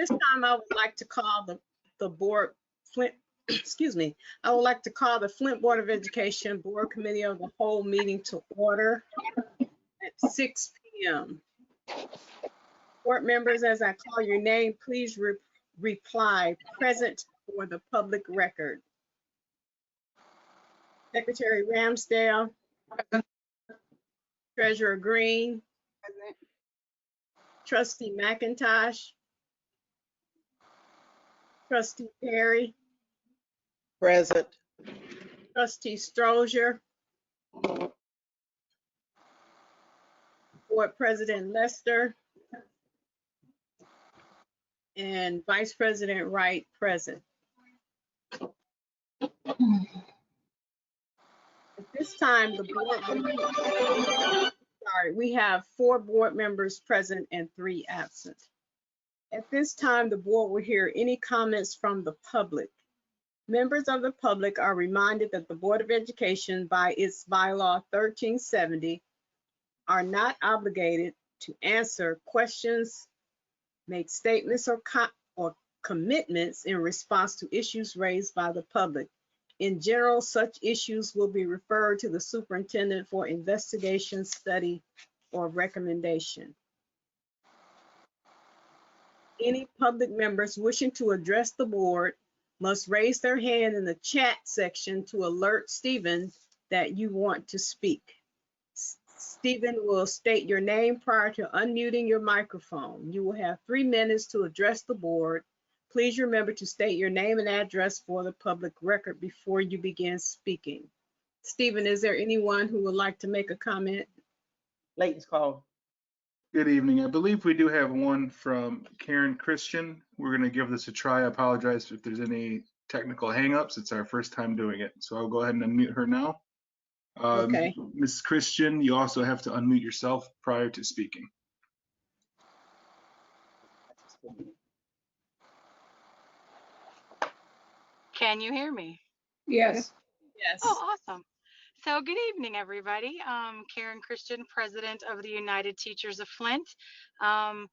this time, I would like to call the board, Flint, excuse me, I would like to call the Flint Board of Education Board Committee of the Whole meeting to order at 6 p.m. Board members, as I call your name, please reply present for the public record. Secretary Ramsdale. Present. Treasurer Green. Present. Trustee McIntosh. Trustee Perry. Present. Trustee Strozier. Board President Lester. And Vice President Wright present. At this time, the board, we have 4 board members present and 3 absent. At this time, the board will hear any comments from the public. Members of the public are reminded that the Board of Education, by its bylaw 1370, are not obligated to answer questions, make statements or commitments in response to issues raised by the public. In general, such issues will be referred to the superintendent for investigation, study, or recommendation. Any public members wishing to address the board must raise their hand in the chat section to alert Stephen that you want to speak. Stephen will state your name prior to unmuting your microphone. You will have 3 minutes to address the board. Please remember to state your name and address for the public record before you begin speaking. Stephen, is there anyone who would like to make a comment? Layton's call. Good evening. I believe we do have one from Karen Christian. We're going to give this a try. I apologize if there's any technical hangups. It's our first time doing it. So I'll go ahead and unmute her now. Okay. Ms. Christian, you also have to unmute yourself prior to speaking. Can you hear me? Yes. Yes. Oh, awesome. So good evening, everybody. Karen Christian, president of the United Teachers of Flint. I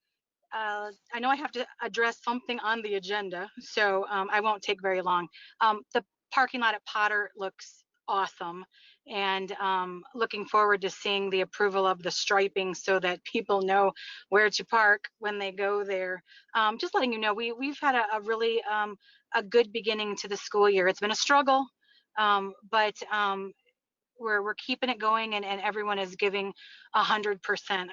know I have to address something on the agenda, so I won't take very long. The parking lot at Potter looks awesome, and looking forward to seeing the approval of the striping so that people know where to park when they go there. Just letting you know, we've had a really a good beginning to the school year. It's been a struggle, but we're keeping it going, and everyone is giving 100%.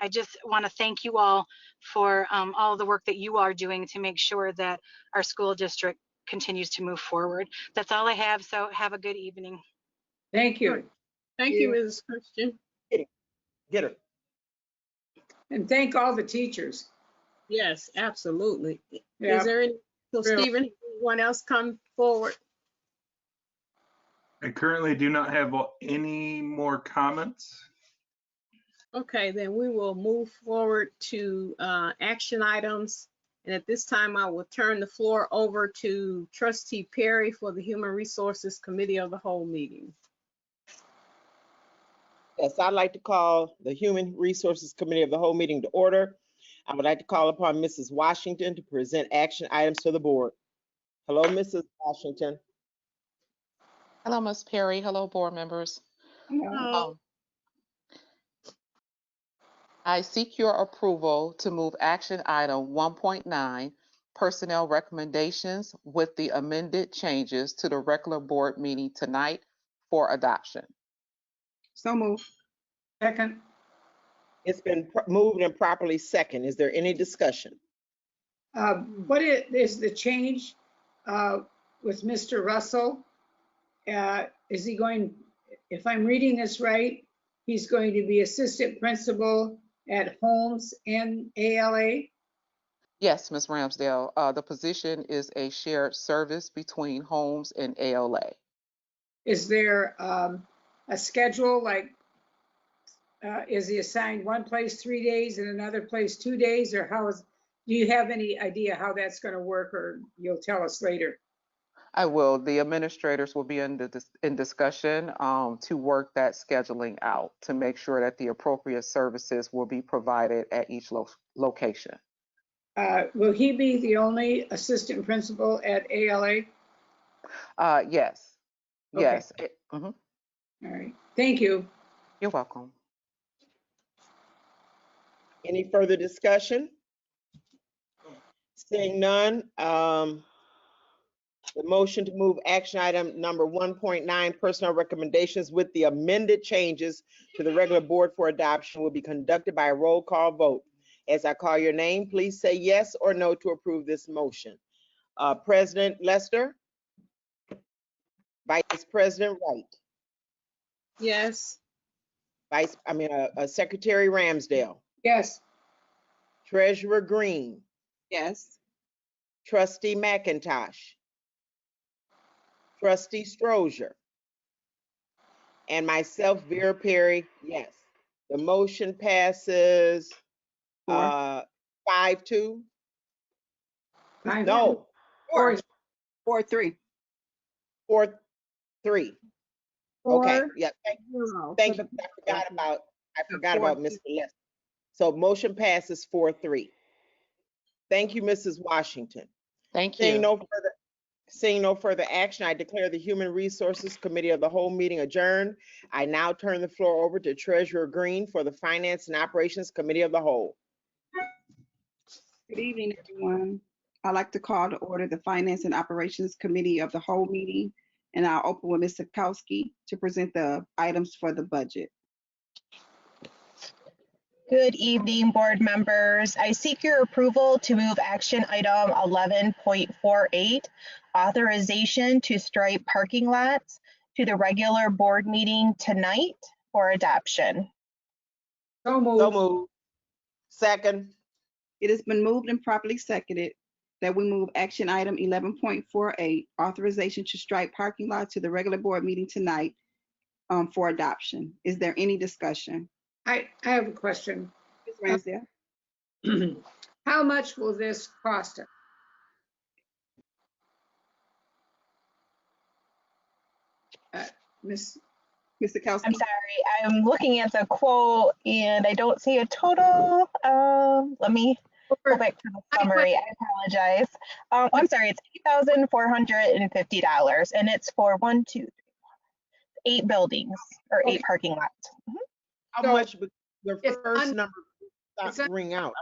I just want to thank you all for all the work that you are doing to make sure that our school district continues to move forward. That's all I have, so have a good evening. Thank you. Thank you, Mrs. Christian. Get her. And thank all the teachers. Yes, absolutely. Yeah. Is there any, so Real. Stephen, anyone else come forward? I currently do not have any more comments. Okay, then we will move forward to action items. And at this time, I will turn the floor over to Trustee Perry for the Human Resources Committee of the Whole meeting. Yes, I'd like to call the Human Resources Committee of the Whole meeting to order. I would like to call upon Mrs. Washington to present action items to the board. Hello, Mrs. Washington. Hello, Ms. Perry. Hello, board members. Hello. I seek your approval to move action item 1.9, personnel recommendations with the amended changes to the regular board meeting tonight for adoption. So moved. Second. It's been moved and properly second. Is there any discussion? What is the change with Mr. Russell? Is he going, if I'm reading this right, he's going to be assistant principal at Holmes and ALA? Yes, Ms. Ramsdale, the position is a shared service between Holmes and ALA. Is there a schedule, like, is he assigned one place 3 days and another place 2 days, or how is, do you have any idea how that's going to work, or you'll tell us later? I will. The administrators will be in discussion to work that scheduling out to make sure that the appropriate services will be provided at each location. Will he be the only assistant principal at ALA? Yes, Okay. yes. All right, thank you. You're welcome. Any further discussion? Seeing none, the motion to move action item number 1.9, personnel recommendations with the amended changes to the regular board for adoption will be conducted by a roll call vote. As I call your name, please say yes or no to approve this motion. President Lester? Vice President Wright? Yes. Secretary Ramsdale? Yes, Treasurer Green? Yes. Trustee McIntosh? Trustee Strozier? And myself, Vera Perry, yes. The motion passes 5-2. No, Four. 4-3. 4-3. Okay, yeah, thank Zero. you. So I forgot about Mr. Lester. So motion passes 4-3. Thank you, Mrs. Washington. Thank Seeing you. no further action, I declare the Human Resources Committee of the whole meeting adjourned. I now turn the floor over to Treasurer Green for the Finance and Operations Committee of the whole. Good evening, everyone. I'd like to call to order the Finance and Operations Committee of the whole meeting, and I'll open with Ms. Sikowski to present the items for the budget. Good evening, board members. I seek your approval to move action item 11.48, authorization to stripe parking lots, to the regular board meeting tonight for adoption. So moved. So moved. Second. It has been moved and properly seconded that we move action item 11.48, authorization to stripe parking lots, to the regular board meeting tonight for adoption. Is there any discussion? I have a question. Ms. Ransdale? How much will this cost us? Miss, Ms. Sikowski? I'm sorry, I'm looking at the quote and I don't see a total. Let me go back to the summary. I apologize. I'm sorry, it's $8,450 and it's for 8 buildings or 8 parking lots. How So, much would the it's first un- number it's stop ring out?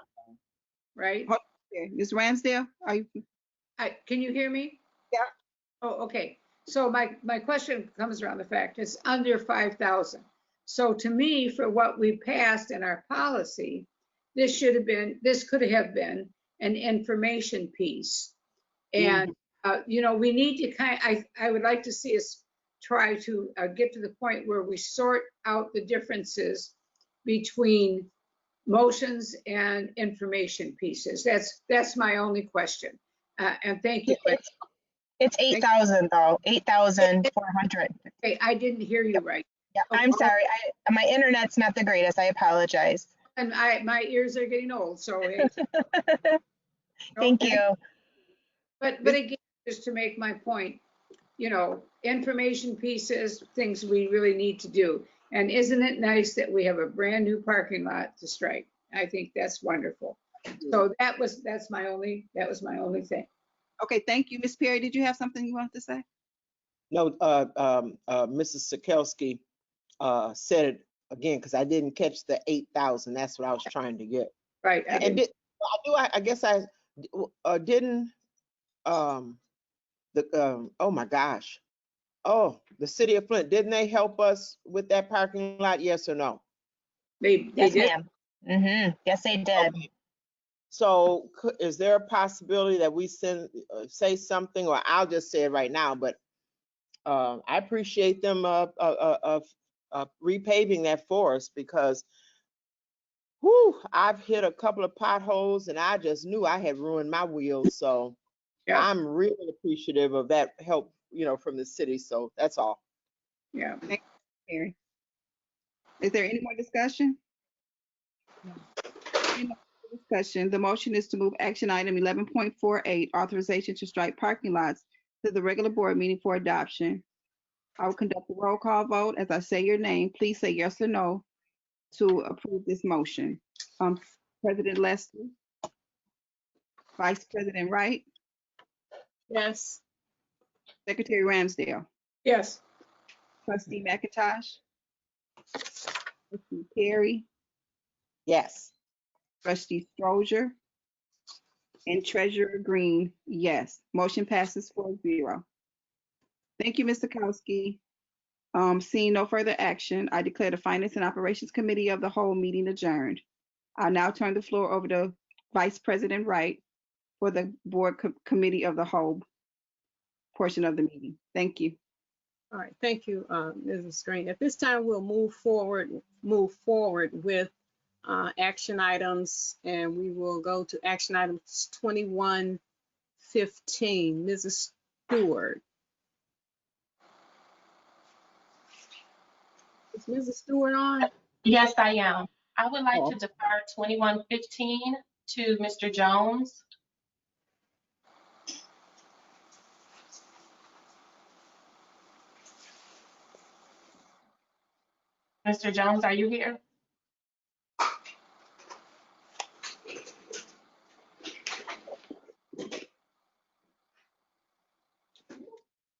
right? Okay, Ms. Ransdale, are you? Can you hear me? Yeah. Oh, okay. So my question comes around the fact it's under 5,000. So to me, for what we passed in our policy, this could have been an information piece. And, we need to I would like to see us try to get to the point where we sort out the differences between motions and information pieces. That's my only question. And thank you. It's 8,000 though, 8,400. Hey, I didn't hear you right. Yeah, I'm sorry. My internet's not the greatest. I apologize. And my ears are getting old, so. Thank you. But again, just to make my point, information pieces, things we really need to do. And isn't it nice that we have a brand new parking lot to stripe? I think that's wonderful. So that was my only thing. Okay, thank you. Ms. Perry, did you have something you wanted to say? No, Mrs. Sikowski said it again because I didn't catch the 8,000. That's what I was trying to get. Right. And I guess I didn't. Oh my gosh. Oh, the city of Flint, didn't they help us with that parking lot? Yes or no? They Yes, did. ma'am. Yes, they did. Okay. So is there a possibility that we say something, or I'll just say it right now, but I appreciate them repaving that for us because I've hit a couple of potholes and I just knew I had ruined my wheels. So Yeah. I'm really appreciative of that help, from the city. So that's all. Yeah. Perry? Is there any more discussion? Any more discussion? The motion is to move action item 11.48, authorization to strike parking lots, to the regular board meeting for adoption. I will conduct a roll call vote. As I say your name, please say yes or no to approve this motion. President Lester? Vice President Wright, Yes. Secretary Ramsdale, Yes. Trustee McIntosh, Trustee Perry, Yes. Trustee Strozier, and Treasurer Green, yes. Motion passes 4-0. Thank you, Ms. Sikowski. Seeing no further action, I declare the Finance and Operations Committee of the whole meeting adjourned. I'll now turn the floor over to Vice President Wright for the Board Committee of the whole portion of the meeting. Thank you. All right, thank you, Mrs. Green. At this time, we'll move forward with action items, and we will go to action items 2115. Mrs. Stewart. Is Mrs. Stewart on? Yes, I am. I would like Oh. to defer 2115 to Mr. Jones. Mr. Jones, are you here?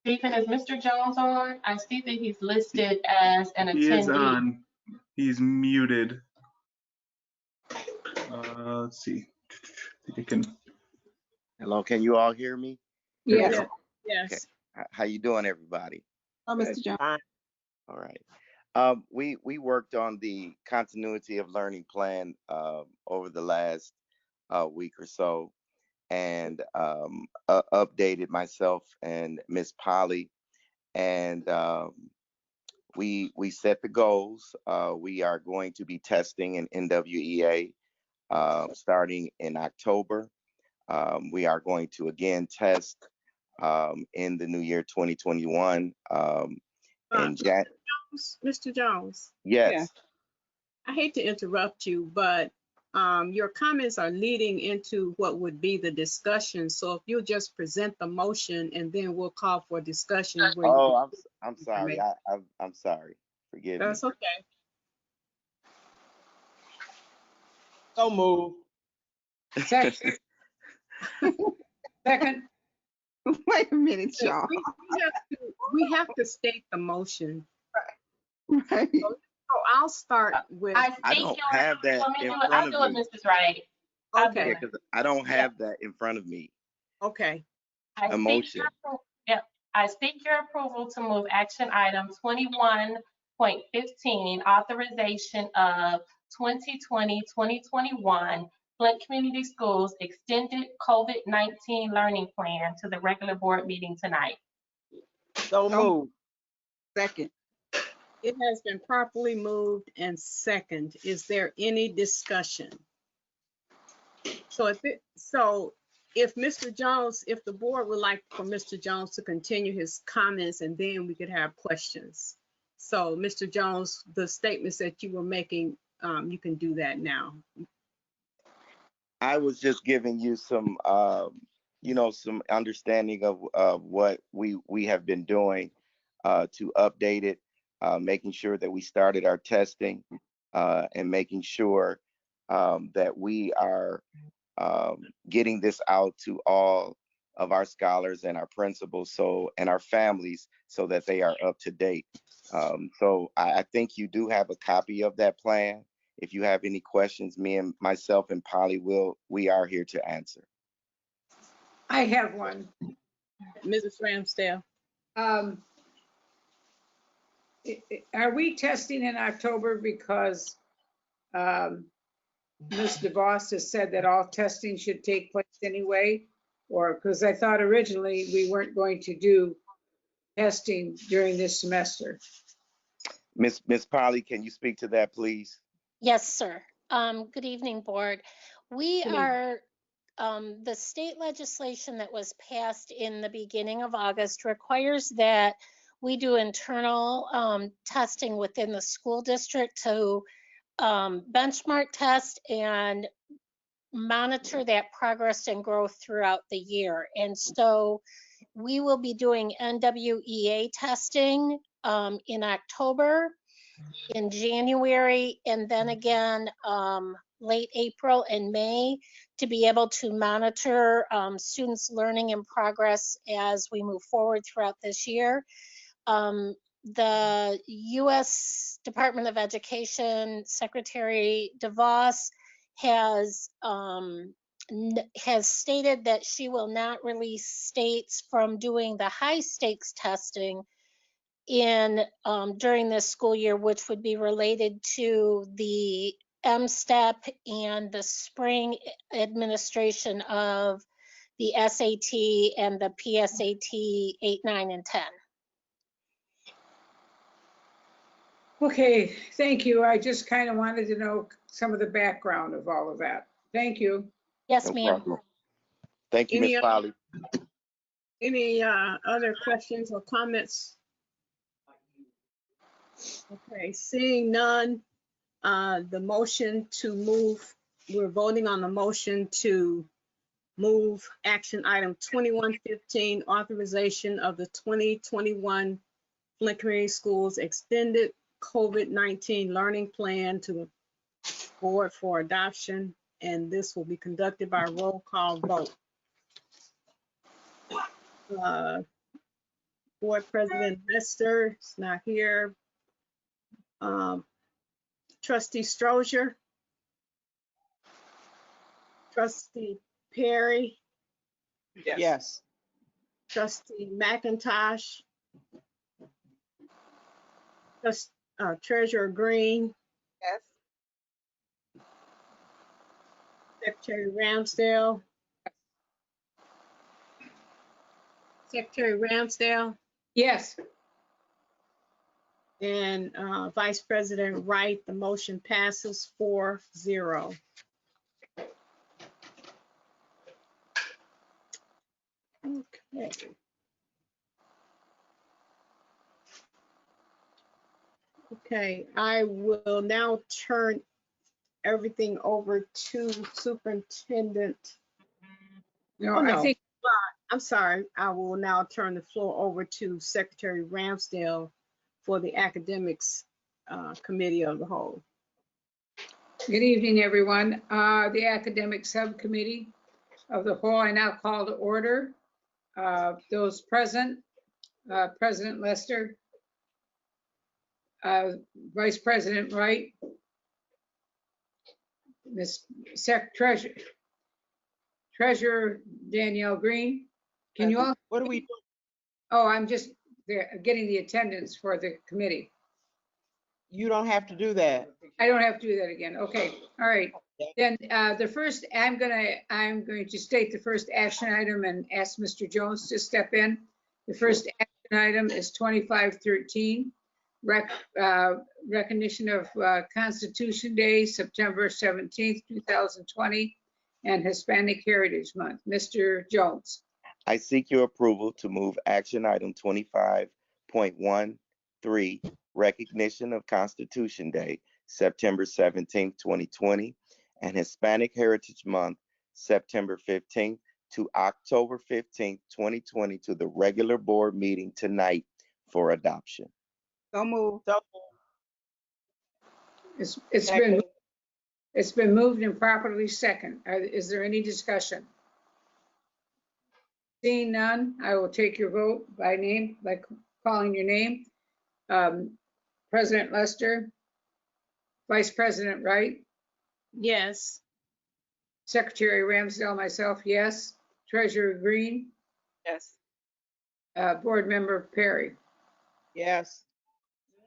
Stephen, is Mr. Jones on? I see that he's listed as an He is attendee. on. He's muted. Let's see. I think I can. Hello, can you all hear me? Yes. Yes. How you doing, everybody? Oh, Mr. Jones. Fine. All right. We worked on the continuity of learning plan over the last week or so, and updated myself and Miss Polly, and we set the goals. We are going to be testing in NWEA starting in October. We are going to again test in the new year 2021. Mr. Jones, Yes. Yeah. I hate to interrupt you, but your comments are leading into what would be the discussion. So if you'll just present the motion and then we'll call for discussion. where you- Oh, I'm sorry. I'm sorry. Forgive me. That's okay. So move. Second. Second. Wait a minute, y'all. We have to state the motion. Right. So I'll start with, I I think don't you're, have that let me in do it. front I'll of do it, me. Mrs. Wright. I'll do okay, it. Because I don't have that in front of me. okay. I seek Motion. I seek your approval to move action item 21.15, authorization of 2020-2021 Flint Community Schools Extended COVID-19 Learning Plan to the regular board meeting tonight. So move. Second. It has been properly moved and second. Is there any discussion? So if Mr. Jones, if the board would like for Mr. Jones to continue his comments and then we could have questions. So Mr. Jones, the statements that you were making, you can do that now. I was just giving you some, some understanding of what we have been doing to update it, making sure that we started our testing and making sure that we are getting this out to all of our scholars and our principals and our families so that they are up to date. So I think you do have a copy of that plan. If you have any questions, myself and Polly we are here to answer. I have one. Mrs. Ramsdale. Are we testing in October because Ms. DeVos has said that all testing should take place anyway? Or because I thought originally we weren't going to do testing during this semester. Miss Polly, can you speak to that, please? Yes, sir. Good evening, board. We Good evening. are, the state legislation that was passed in the beginning of August requires that we do internal testing within the school district to benchmark test and monitor that progress and growth throughout the year. And so we will be doing NWEA testing in October, in January, and then again late April and May to be able to monitor students' learning and progress as we move forward throughout this year. The U.S. Department of Education Secretary DeVos has stated that she will not release states from doing the high stakes testing during this school year, which would be related to the M-STEP and the spring administration of the SAT and the PSAT 8, 9, and 10. Okay, thank you. I just kind of wanted to know some of the background of all of that. Thank you. Yes, No ma'am. problem. Thank you, Any Ms. Polly. Any other questions or comments? Okay, seeing none, the motion to move, we're voting on the motion to move action item 2115, authorization of the 2021 Flint Community Schools extended COVID-19 learning plan to the board for adoption, and this will be conducted by roll call vote. Board President Lester is not here. Trustee Strozier, Trustee Perry, Yes. Trustee McIntosh, Treasurer Green, Yes. Secretary Ramsdale, Secretary Ramsdale, Yes, and Vice President Wright. The motion passes 4-0. Okay. Okay, I will now turn everything over to Superintendent. no, Oh, no. I think, I'm sorry. I will now turn the floor over to Secretary Ramsdale for the Academics Committee of the Whole. good evening, everyone. The Academic Subcommittee of the Whole, I now call to order. Those present, President Lester, Vice President Wright, Treasurer Danielle Green. Can you all? What do we do? Oh, I'm just getting the attendance for the committee. You don't have to do that. I don't have to do that again. Okay, all right. Then the first, I'm going to state the first action item and ask Mr. Jones to step in. The first action item is 2513, recognition of Constitution Day, September 17th, 2020, and Hispanic Heritage Month. Mr. Jones. I seek your approval to move action item 25.13, recognition of Constitution Day, September 17th, 2020, and Hispanic Heritage Month, September 15th to October 15th, 2020, to the regular board meeting tonight for adoption. So move. It's been moved and properly second. Is there any discussion? Seeing none, I will take your vote by name, by calling your name. President Lester, Vice President Wright, Yes. Secretary Ramsdale, myself, yes. Treasurer Green, Yes. Board Member Perry. Yes.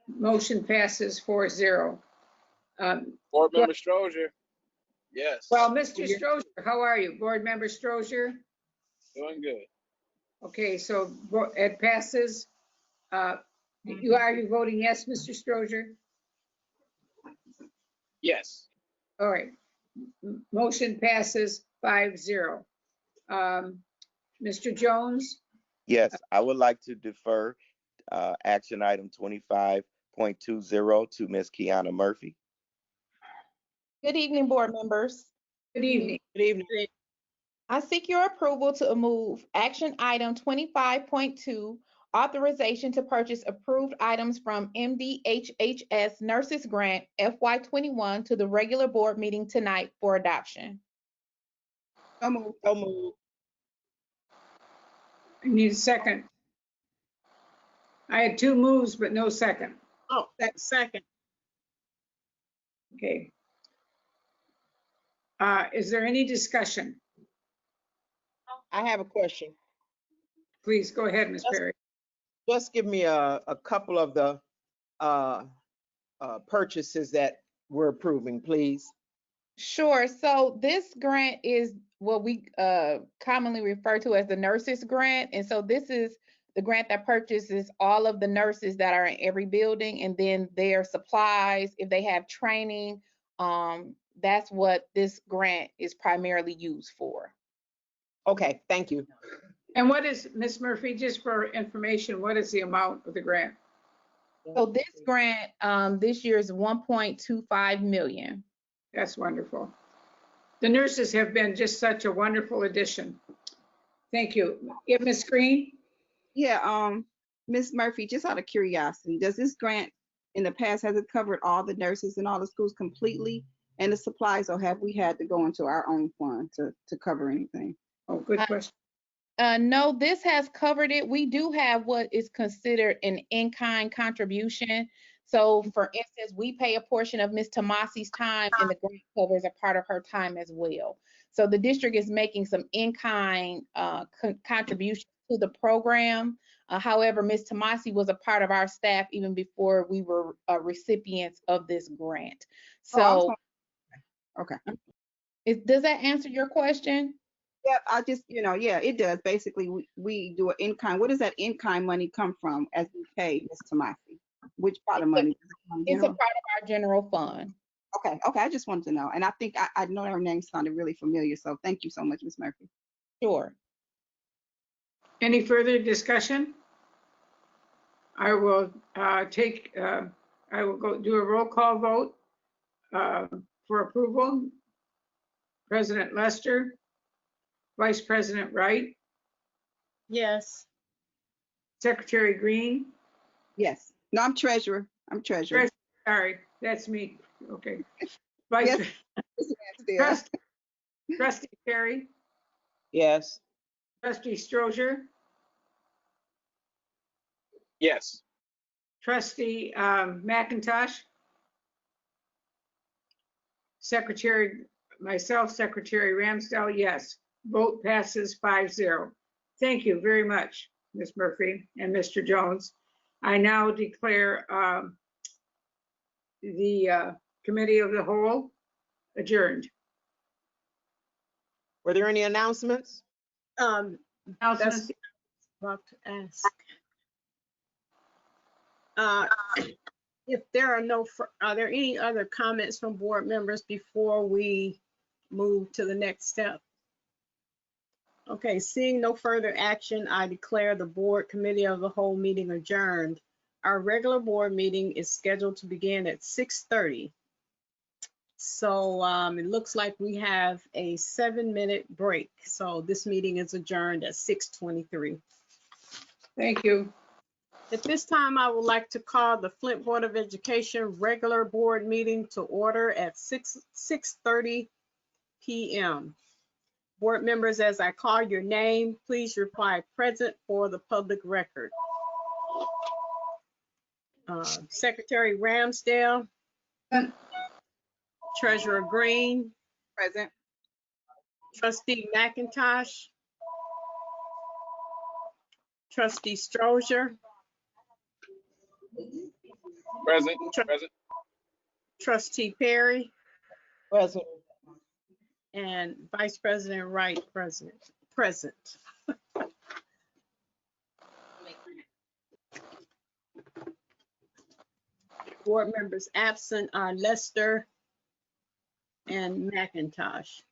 Motion passes 4-0. Board Member Strozier. Yes. Well, Mr. Strozier, how are you? Board Member Strozier? Doing good. Okay, so it passes. Are you voting yes, Mr. Strozier? Yes. All right. Motion passes 5-0. Mr. Jones? Yes, I would like to defer action item 25.20 to Ms. Kiana Murphy. Good evening, board members. Good evening. Good evening. I seek your approval to move action item 25.2, authorization to purchase approved items from MDHHS Nurses Grant FY21 to the regular board meeting tonight for adoption. So moved. So moved. I need a second. I had two moves, but no second. Oh, second. Okay. Is there any discussion? I have a question. Please go ahead, Ms. Perry. Just give me a couple of the purchases that we're approving, please. Sure. So this grant is what we commonly refer to as the nurses grant. And so this is the grant that purchases all of the nurses that are in every building and then their supplies, if they have training. That's what this grant is primarily used for. Okay, thank you. And what is, Ms. Murphy, just for information, what is the amount of the grant? So this grant this year is 1.25 million. That's wonderful. The nurses have been just such a wonderful addition. Thank you. Yeah, Ms. Green? Yeah, Ms. Murphy, just out of curiosity, does this grant in the past, has it covered all the nurses in all the schools completely and the supplies, or have we had to go into our own fund to cover anything? Oh, good question. No, this has covered it. We do have what is considered an in-kind contribution. So for instance, we pay a portion of Ms. Tomasi's time and the grant covers a part of her time as well. So the district is making some in-kind contributions to the program. However, Ms. Tomasi was a part of our staff even before we were recipients of this grant. So, okay. Does that answer your question? Yeah, I just, yeah, it does. Basically, we do an in-kind. What does that in-kind money come from as we pay Ms. Tomasi? Which part of money? It's a part of our general fund. Okay, I just wanted to know. And I think I know her name sounded really familiar. So thank you so much, Ms. Murphy. Sure. Any further discussion? I will I will go do a roll call vote for approval. President Lester, Vice President Wright, Yes. Secretary Green. Yes. No, I'm treasurer. Sorry, that's me. Okay. Yes. Trustee Perry, Yes. Trustee Strozier, Yes. Trustee McIntosh, myself, Secretary Ramsdell, yes. Vote passes 5-0. Thank you very much, Ms. Murphy and Mr. Jones. I now declare the Committee of the Whole adjourned. Were there any announcements? Announcements? About to ask. If there are are there any other comments from board members before we move to the next step? Okay, seeing no further action, I declare the board committee of the whole meeting adjourned. Our regular board meeting is scheduled to begin at 6:30. So it looks like we have a 7-minute break. So this meeting is adjourned at 6:23. Thank you. At this time, I would like to call the Flint Board of Education regular board meeting to order at 6:30 p.m. Board members, as I call your name, please reply present for the public record. Secretary Ramsdale. Present. Treasurer Green. Present. Trustee McIntosh. Trustee Strozier. Present. Trustee Perry. Present. And Vice President Wright present. Board members absent are Lester and McIntosh.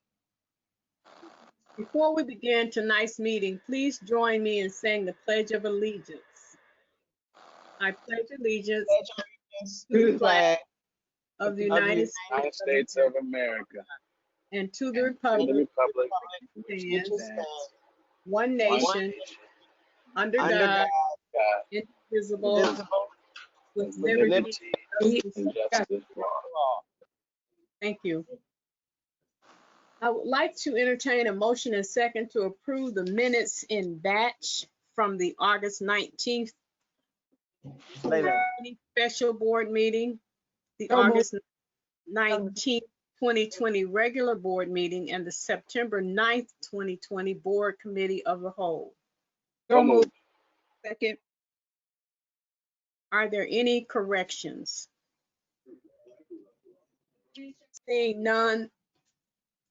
Before we begin tonight's meeting, please join me in saying the Pledge of Allegiance. I pledge allegiance to the flag of the United States of America and to the republic which stands one nation under God, indivisible, with liberty and justice for all. Thank you. I would like to entertain a motion and second to approve the minutes in batch from the August 19th Later. special board meeting, the So moved. August 19th, 2020 regular board meeting, and the September 9th, 2020 board committee of the whole. So moved. Second. Are there any corrections? Seeing none,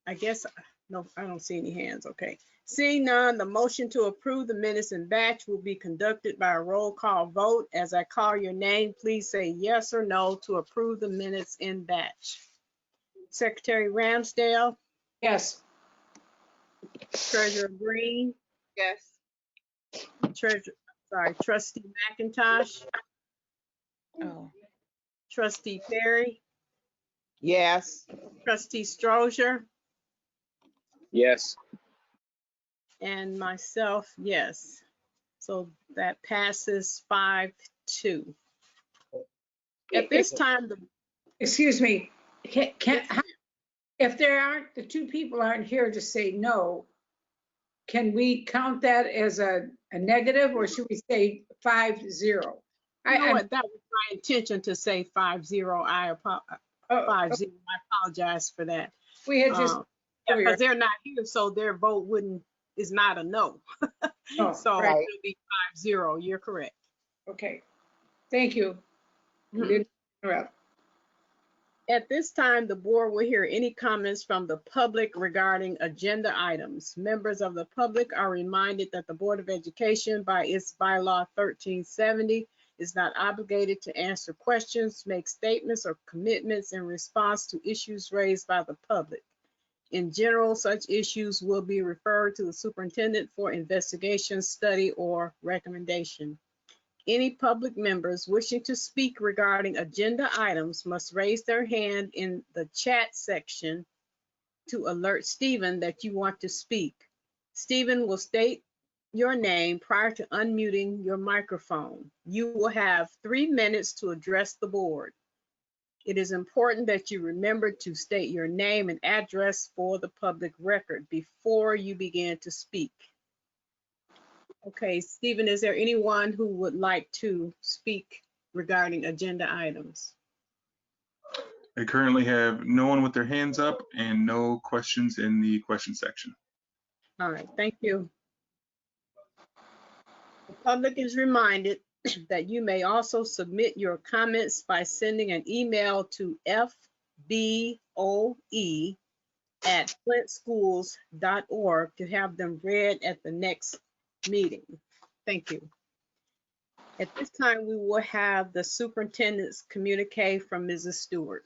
I guess, no, I don't see any hands, okay. Seeing none, the motion to approve the minutes in batch will be conducted by a roll call vote. As I call your name, please say yes or no to approve the minutes in batch. Secretary Ramsdale, Yes. Treasurer Green, Yes. Trustee McIntosh, Oh, Trustee Perry, Yes. Trustee Strozier, Yes. and myself, yes. So that passes 5-2. At this time, Excuse me, if the two people aren't here to say no, can we count that as a negative, or should we say 5-0? you know what, that was my intention to say 5-0. I apologize for that. We had just. Because they're not here, so their vote is not a no. Oh, So right. it'll be 5-0. You're correct. Okay, thank you. Mhm. Didn't interrupt. At this time, the board will hear any comments from the public regarding agenda items. Members of the public are reminded that the Board of Education, by its bylaw 1370, is not obligated to answer questions, make statements, or commitments in response to issues raised by the public. In general, such issues will be referred to the superintendent for investigation, study, or recommendation. Any public members wishing to speak regarding agenda items must raise their hand in the chat section to alert Stephen that you want to speak. Stephen will state your name prior to unmuting your microphone. You will have 3 minutes to address the board. It is important that you remember to state your name and address for the public record before you begin to speak. Okay, Stephen, is there anyone who would like to speak regarding agenda items? I currently have no one with their hands up and no questions in the question section. All right, thank you. The public is reminded that you may also submit your comments by sending an email to FBOE@flintschools.org to have them read at the next meeting. Thank you. At this time, we will have the superintendent's communique from Mrs. Stewart.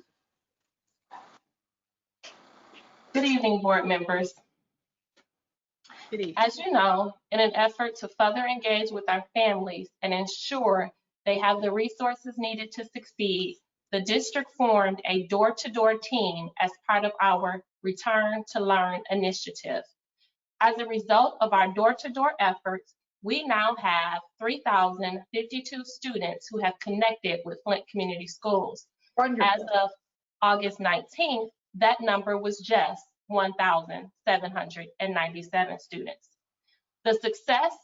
Good evening, board members. Good evening. As you know, in an effort to further engage with our families and ensure they have the resources needed to succeed, the district formed a door-to-door team as part of our Return to Learn initiative. As a result of our door-to-door efforts, we now have 3,052 students who have connected with Flint Community Schools. Wonderful. As of August 19th, that number was just 1,797 students. The success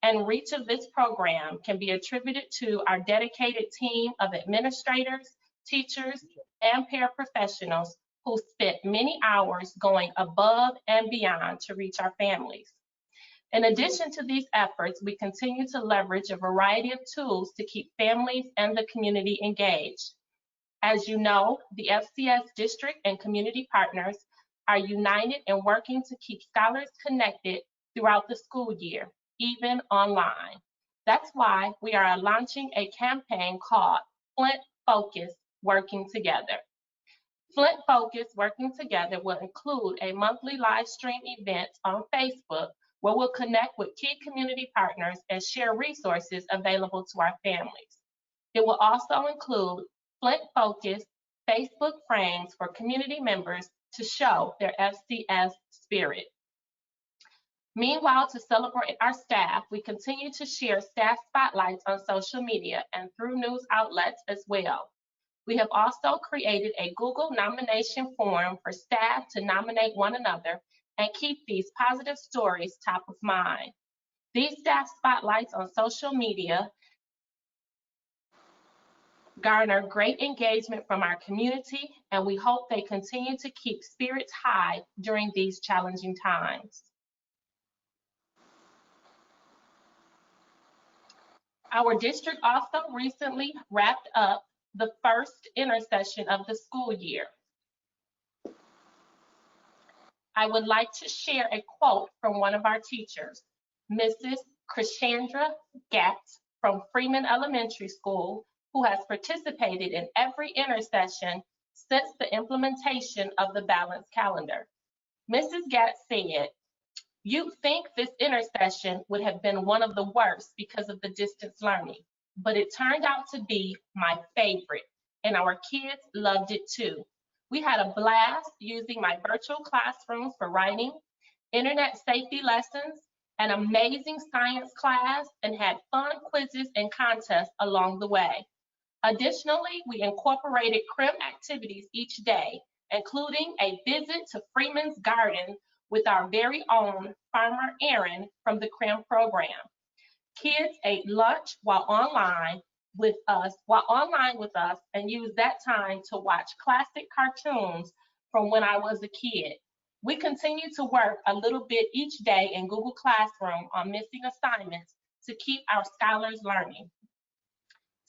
and reach of this program can be attributed to our dedicated team of administrators, teachers, and paraprofessionals who spent many hours going above and beyond to reach our families. In addition to these efforts, we continue to leverage a variety of tools to keep families and the community engaged. As you know, the FCS district and community partners are united in working to keep scholars connected throughout the school year, even online. That's why we are launching a campaign called Flint Focus Working Together. Flint Focus Working Together will include a monthly live stream event on Facebook where we'll connect with key community partners and share resources available to our families. It will also include Flint Focus Facebook frames for community members to show their FCS spirit. Meanwhile, to celebrate our staff, we continue to share staff spotlights on social media and through news outlets as well. We have also created a Google nomination form for staff to nominate one another and keep these positive stories top of mind. These staff spotlights on social media garner great engagement from our community, and we hope they continue to keep spirits high during these challenging times. Our district also recently wrapped up the first intersession of the school year. I would like to share a quote from one of our teachers, Mrs. Krishandra Gatz from Freeman Elementary School, who has participated in every intersession since the implementation of the balanced calendar. Mrs. Gatz said, "You'd think this intersession would have been one of the worst because of the distance learning, but it turned out to be my favorite, and our kids loved it too. We had a blast using my virtual classrooms for writing, internet safety lessons, an amazing science class, and had fun quizzes and contests along the way. Additionally, we incorporated CRIM activities each day, including a visit to Freeman's Garden with our very own farmer Aaron from the CRIM program. Kids ate lunch while online with us and used that time to watch classic cartoons from when I was a kid. We continue to work a little bit each day in Google Classroom on missing assignments to keep our scholars learning.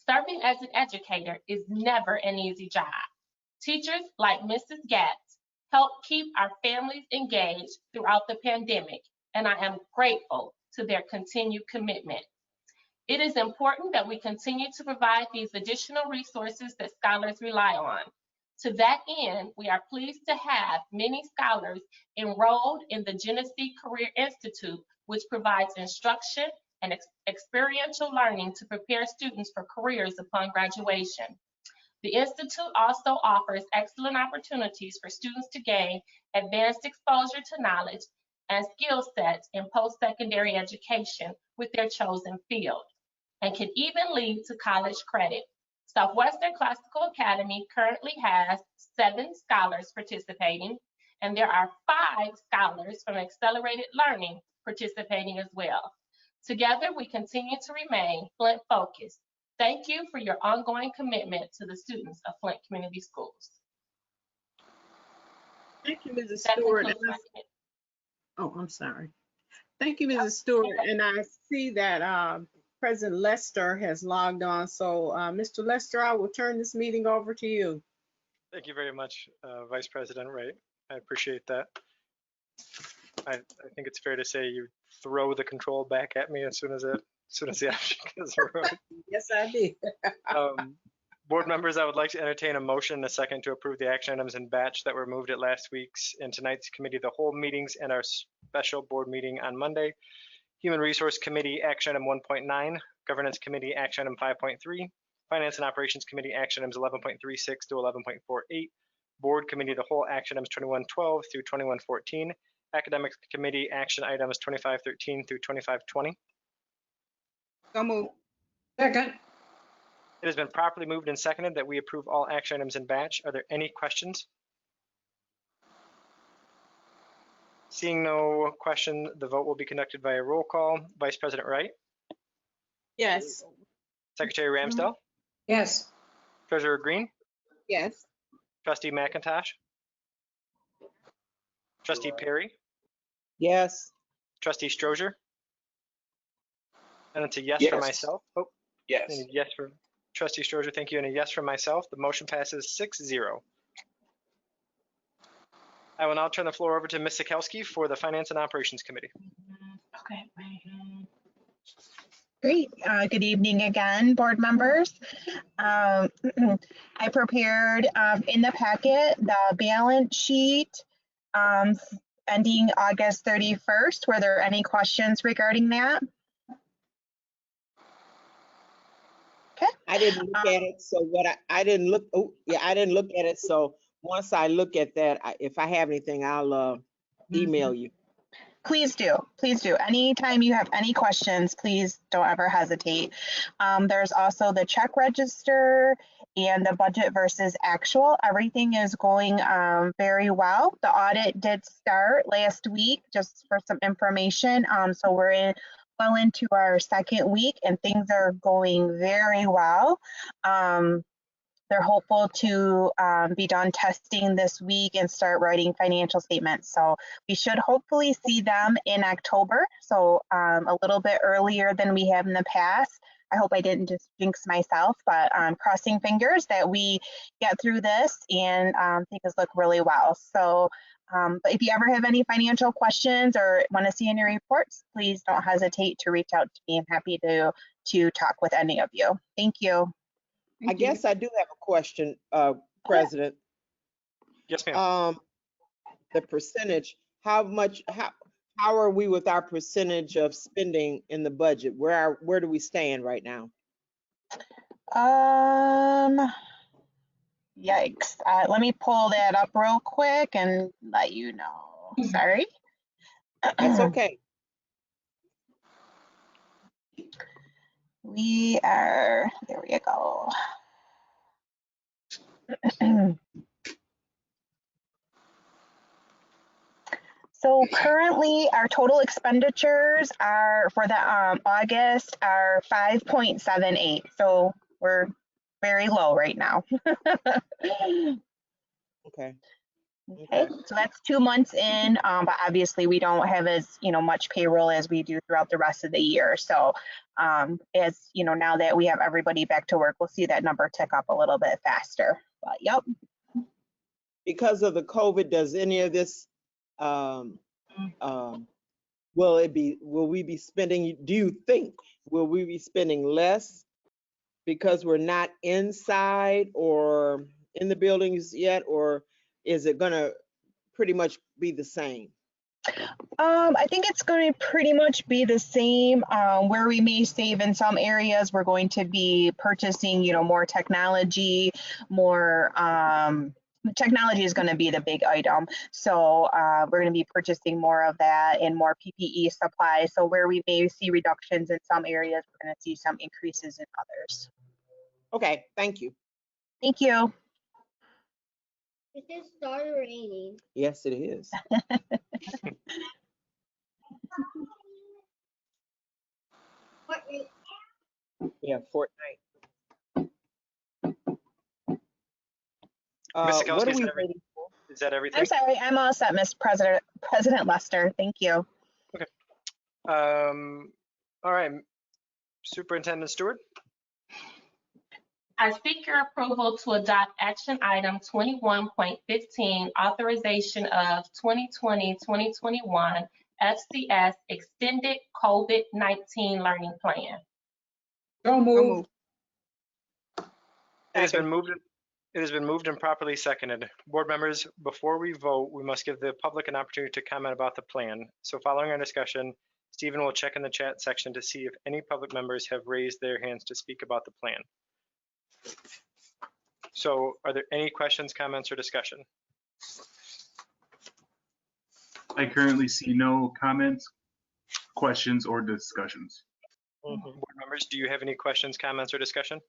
Serving as an educator is never an easy job. Teachers like Mrs. Gatz help keep our families engaged throughout the pandemic, and I am grateful to their continued commitment. It is important that we continue to provide these additional resources that scholars rely on. To that end, we are pleased to have many scholars enrolled in the Genesee Career Institute, which provides instruction and experiential learning to prepare students for careers upon graduation. The Institute also offers excellent opportunities for students to gain advanced exposure to knowledge and skill sets in post-secondary education with their chosen field, and can even lead to college credit. Southwestern Classical Academy currently has 7 scholars participating, and there are 5 scholars from Accelerated Learning participating as well. Together, we continue to remain Flint focused. Thank you for your ongoing commitment to the students of Flint Community Schools. Thank you, Mrs. That Stewart. concludes my commitment. Oh, I'm sorry. Thank you, Mrs. Stewart. And I see that President Lester has logged on. So, Mr. Lester, I will turn this meeting over to you. Thank you very much, Vice President Wright. I appreciate that. I think it's fair to say you throw the control back at me as soon as the option goes around. Yes, I did. Board members, I would like to entertain a motion and a second to approve the action items in batch that were moved at last week's and tonight's committee of the whole meetings and our special board meeting on Monday. Human Resource Committee action item 1.9, Governance Committee action item 5.3, Finance and Operations Committee action items 11.36 to 11.48, Board Committee of the whole action items 2112 through 2114, Academic Committee action items 2513 through 2520. So moved. Second. It has been properly moved and seconded that we approve all action items in batch. Are there any questions? Seeing no question, the vote will be conducted via roll call. Vice President Wright? Yes. Secretary Ramsdell? Yes. Treasurer Green? Yes. Trustee McIntosh? Trustee Perry? Yes. Trustee Strozier? And it's a yes, Yes. for myself. Oh, Yes. and a yes for Trustee Strozier, thank you, and a yes from myself. The motion passes 6-0. I will now turn the floor over to Ms. Sikowski for the Finance and Operations Committee. Okay. Great. Good evening again, board members. I prepared in the packet the balance sheet ending August 31st. Were there any questions regarding that? Okay. I didn't look at it, so I didn't look, I didn't look at it, so once I look at that, if I have anything, I'll email you. Please do. Please do. Anytime you have any questions, please don't ever hesitate. There's also the check register and the budget versus actual. Everything is going very well. The audit did start last week, just for some information. So we're well into our second week, and things are going very well. They're hopeful to be done testing this week and start writing financial statements. So we should hopefully see them in October. So a little bit earlier than we have in the past. I hope I didn't just jinx myself, but crossing fingers that we get through this, and things look really well. So, but if you ever have any financial questions or want to see any reports, please don't hesitate to reach out to me. I'm happy to talk with any of you. Thank you. I guess I do have a question, President. Yes, ma'am. The percentage, how are we with our percentage of spending in the budget? Where do we stand right now? Yikes. Let me pull that up real quick and let you know. Sorry. That's okay. We are, there we go. So currently our total expenditures are for the August are 5.78. So we're very low right now. Okay. Okay, so that's 2 months in, but obviously we don't have as much payroll as we do throughout the rest of the year. So as now that we have everybody back to work, we'll see that number tick up a little bit faster. But yep. Because of the COVID, does any of this will we be spending, do you think, will we be spending less because we're not inside or in the buildings yet, or is it gonna pretty much be the same? I think it's going to pretty much be the same. Where we may save in some areas, we're going to be purchasing, more technology, more technology is going to be the big item. So we're going to be purchasing more of that and more PPE supplies. So where we may see reductions in some areas, we're going to see some increases in others. Okay, thank you. Thank you. It just started raining. Yes, it is. Yeah, Fortnite. Ms. What are we Sikowski, waiting for? is that everything? I'm sorry, I'm all set, President Lester. Thank you. Okay. All right, Superintendent Stewart. I seek your approval to adopt action item 21.15, authorization of 2020-2021 FCS Extended COVID-19 Learning Plan. So moved. It has been moved and properly seconded. Board members, before we vote, we must give the public an opportunity to comment about the plan. So following our discussion, Stephen will check in the chat section to see if any public members have raised their hands to speak about the plan. So are there any questions, comments, or discussion? I currently see no comments, questions, or discussions. Board members, do you have any questions, comments, or discussion?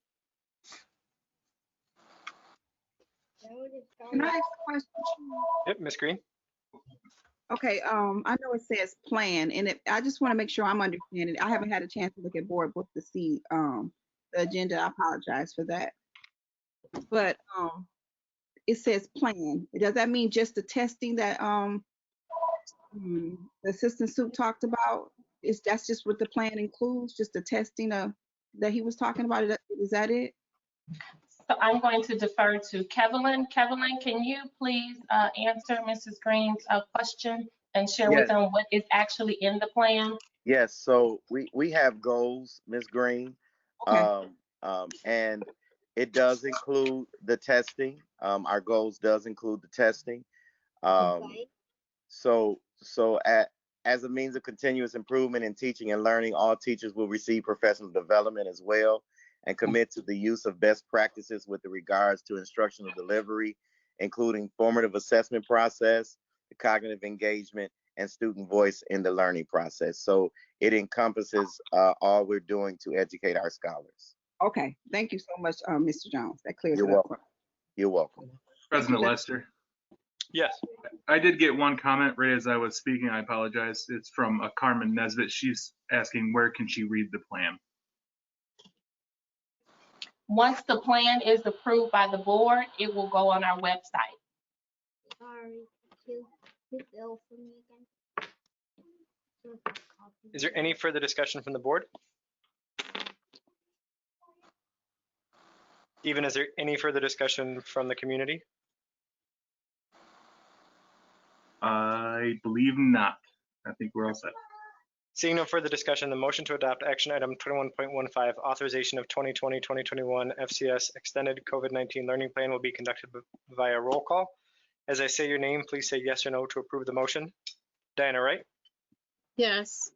Can I ask a question? Yep, Ms. Green. Okay, I know it says plan, and I just want to make sure I'm understanding. I haven't had a chance to look at board book to see the agenda. I apologize for that. But it says plan. Does that mean just the testing that the assistant soup talked about? That's just what the plan includes, just the testing that he was talking about? Is that it? So I'm going to defer to Kevin. Kevin, can you please answer Mrs. Green's question and share with them what is actually in the plan? Yes, so we have goals, Ms. Green. Okay. And it does include the testing. Our goals does include the testing. So as a means of continuous improvement in teaching and learning, all teachers will receive professional development as well, and commit to the use of best practices with regards to instructional delivery, including formative assessment process, the cognitive engagement, and student voice in the learning process. So it encompasses all we're doing to educate our scholars. Okay, thank you so much, Mr. Jones. That clears You're it up. welcome. You're welcome. President Jeff. Lester, Yes. I did get one comment right as I was speaking. I apologize. It's from Carmen Nesbitt. She's asking where can she read the plan? Once the plan is approved by the board, it will go on our website. Sorry, you bill for me again. Is there any further discussion from the board? Stephen, is there any further discussion from the community? I believe not. I think we're all set. Seeing no further discussion, the motion to adopt action item 21.15, authorization of 2020-2021 FCS extended COVID-19 learning plan will be conducted via roll call. As I say your name, please say yes or no to approve the motion. Diana Wright, Yes.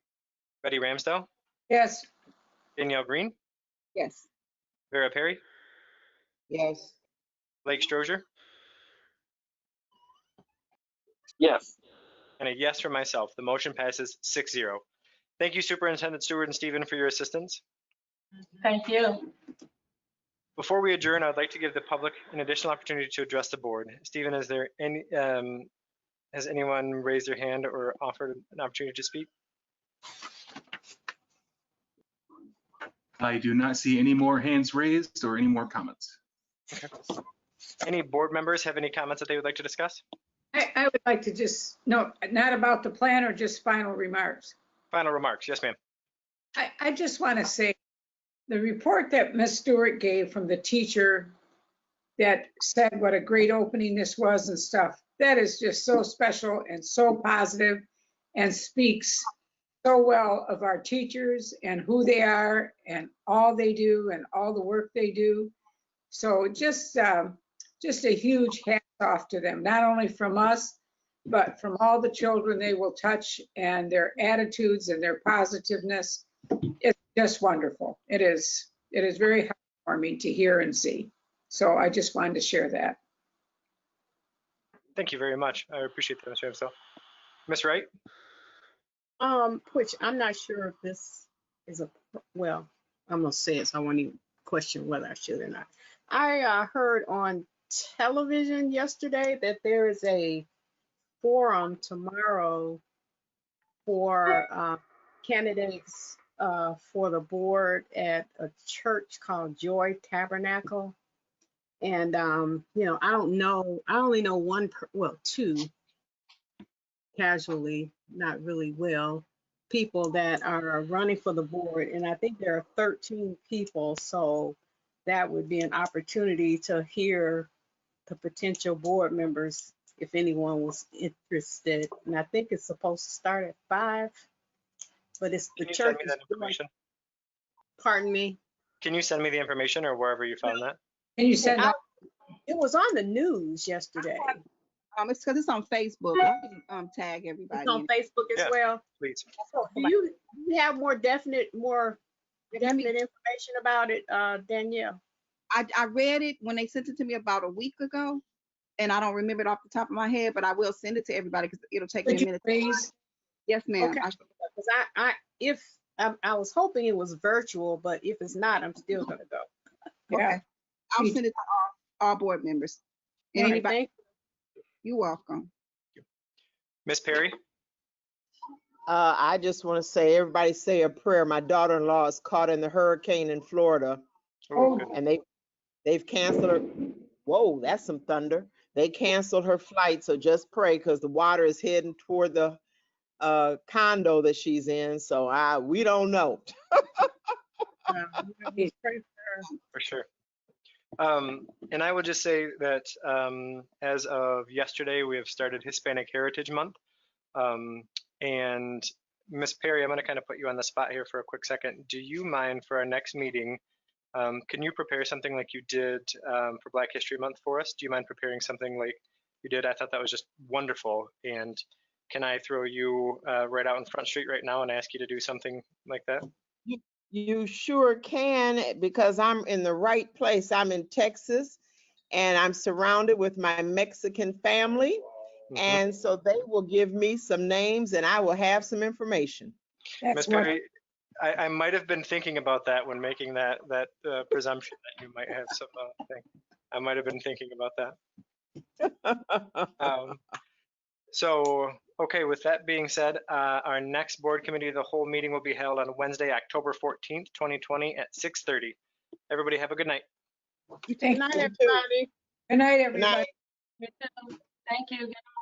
Betty Ramsdell, Yes. Danielle Green, Yes. Vera Perry, Yes. Blake Strozier, Yes. and a yes from myself. The motion passes 6-0. Thank you, Superintendent Stewart and Stephen, for your assistance. Thank you. Before we adjourn, I'd like to give the public an additional opportunity to address the board. Stephen, is there any, has anyone raised their hand or offered an opportunity to speak? I do not see any more hands raised or any more comments. Okay. Any board members have any comments that they would like to discuss? I would like to just, no, not about the plan or just final remarks. Final remarks. Yes, ma'am. I just want to say, the report that Ms. Stewart gave from the teacher that said what a great opening this was and stuff, that is just so special and so positive and speaks so well of our teachers and who they are and all they do and all the work they do. So just a huge hats off to them, not only from us, but from all the children they will touch and their attitudes and their positiveness. It's just wonderful. It is very heartwarming to hear and see. So I just wanted to share that. Thank you very much. I appreciate that, Mr. Ramsdell. Ms. Wright? Which I'm not sure if this is well, I'm gonna say it, so I won't even question whether I should or not. I heard on television yesterday that there is a forum tomorrow for candidates for the board at a church called Joy Tabernacle. And, you know, I don't know, I only know two casually, not really well, people that are running for the board. And I think there are 13 people. So that would be an opportunity to hear the potential board members if anyone was interested. And I think it's supposed to start at 5, but it's the Can you church. send me that information? Pardon me? Can you send me the information or wherever you found that? Can you send that? It was on the news yesterday. It's because it's on Facebook. I can tag everybody. It's on Facebook as Yeah. well. Please. So do you have more definite information about it, Danielle? I read it when they sent it to me about a week ago, and I don't remember it off the top of my head, but I will send it to everybody because it'll take me a minute. Please? Yes, ma'am. Okay. Because I was hoping it was virtual, but if it's not, I'm still gonna go. Yeah. I'll send it to all board members. And All right, anybody, thank you're welcome. Ms. Perry? I just want to say, everybody say a prayer. My daughter-in-law is caught in the hurricane in Florida, Oh, good. and they've canceled her. Whoa, that's some thunder. They canceled her flight, so just pray because the water is heading toward the condo that she's in. So we don't know. For sure. And I would just say that as of yesterday, we have started Hispanic Heritage Month. And Ms. Perry, I'm going to kind of put you on the spot here for a quick second. Do you mind for our next meeting, can you prepare something like you did for Black History Month for us? Do you mind preparing something like you did? I thought that was just wonderful. And can I throw you right out in Front Street right now and ask you to do something like that? You sure can, because I'm in the right place. I'm in Texas, and I'm surrounded with my Mexican family. Mm-hmm. And so they will give me some names and I will have some information. Ms. Perry, I might have been thinking about that when making that presumption that you might have some thing. I might have been thinking about that. So, okay, with that being said, our next board committee of the whole meeting will be held on Wednesday, October 14th, 2020 at 6:30. Everybody have a good night. Thank you. Good night, everybody. Good night. You too. Thank you. Good night.